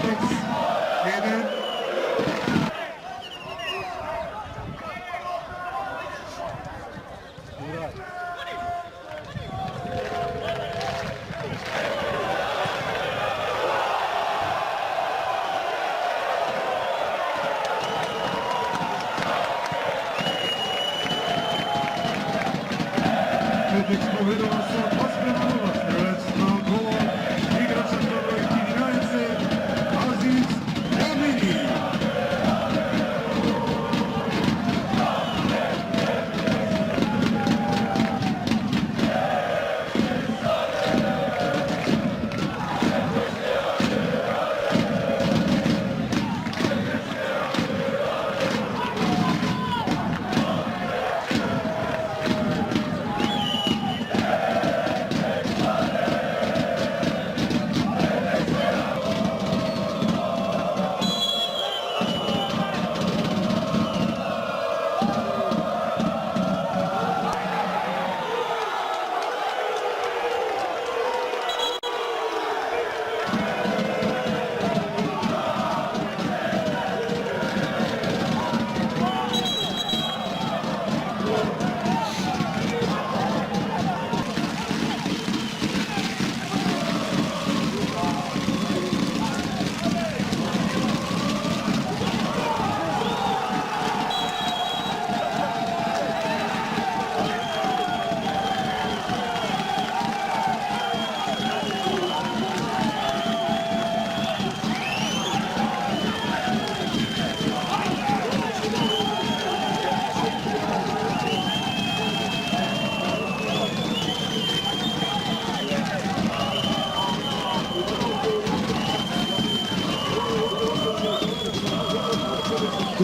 Celtics 1. Celtics povedala sa 2:0. Strelec na golo igrač sa broj 11 Aziz Jamini.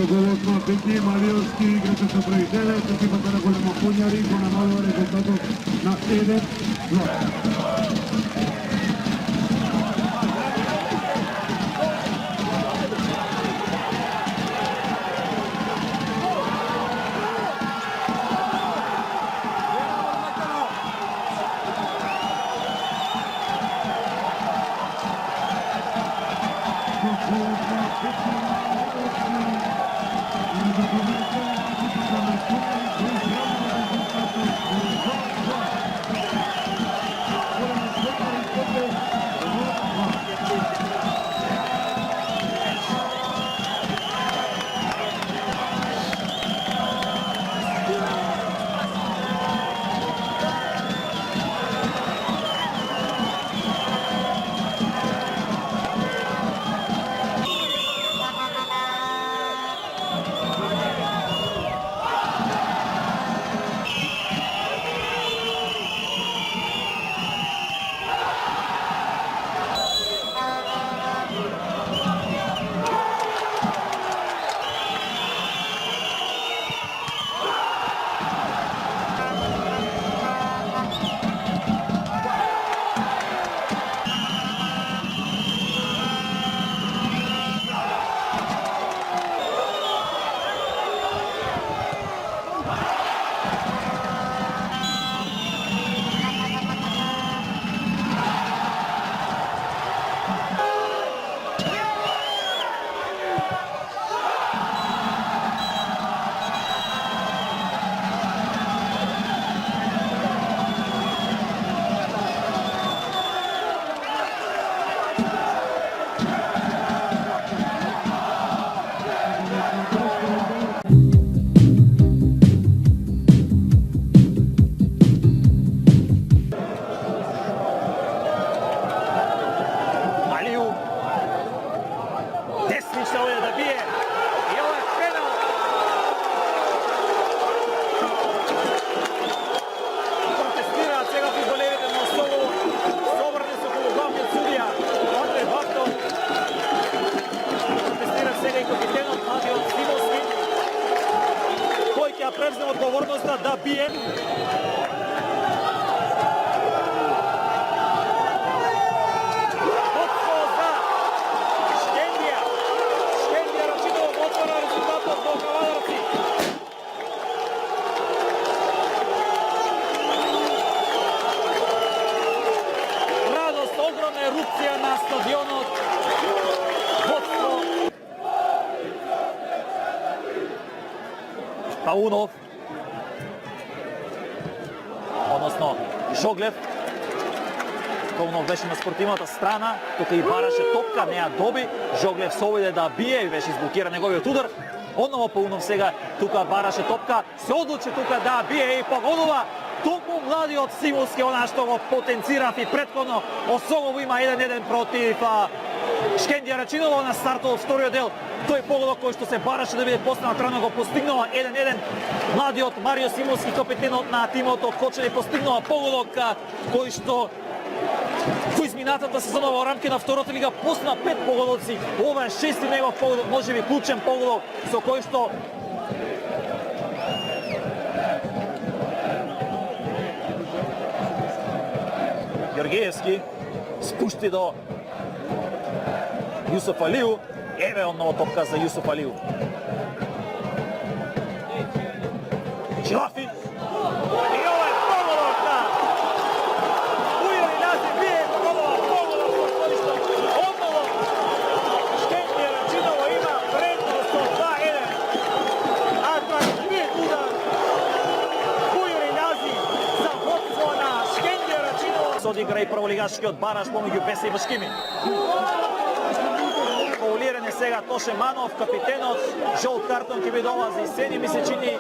Голот на Пети Малиовски, играчот со број 9, екипата на Голема Конјари го намалува резултатот на 1-2. Превзема одговорноста да бие. Штендија рачиново отвора резултатот до Кавадарци. Радост, огромна ерупција на стадионот. Паунов. Односно, Жоглев. Паунов беше на спортивната страна, тука и бараше топка, не ја доби. Жоглев се обиде да бие и беше изблокира неговиот удар. Одново Паунов сега тука бараше топка, се одлучи тука да бие и погодува. Толку младиот Симовски, она што го потенцирав и претходно, особено има 1-1 против Шкендија Рачиново на стартот вториот дел. Тој погодок кој што се бараше да биде постанат рано го постигнува 1-1. Младиот Марио Симовски, капитенот на тимот од Кочани, постигнува погодок кој што во изминатата сезона во рамки на втората лига постигна 5 погодоци. Ова е шести негов погодок, можеби клучен погодок со кој што Георгиевски спушти до Јусуф Алиу. Еве онново топка за Јусуф Алиу. Чилафи. И ова е погодок на Ујери Нази бие погодок кој што онново Шкендија Рачиново има предност со 2-1. Атрактивен удар Ујери Нази за водство на Шкендија Рачиново. Се одигра и прволигашкиот бараж помеѓу Беса и Башкими. Фаулирање сега Тоше Манов, капитенот, жолт картон ќе биде ова за Исени, ми се чини.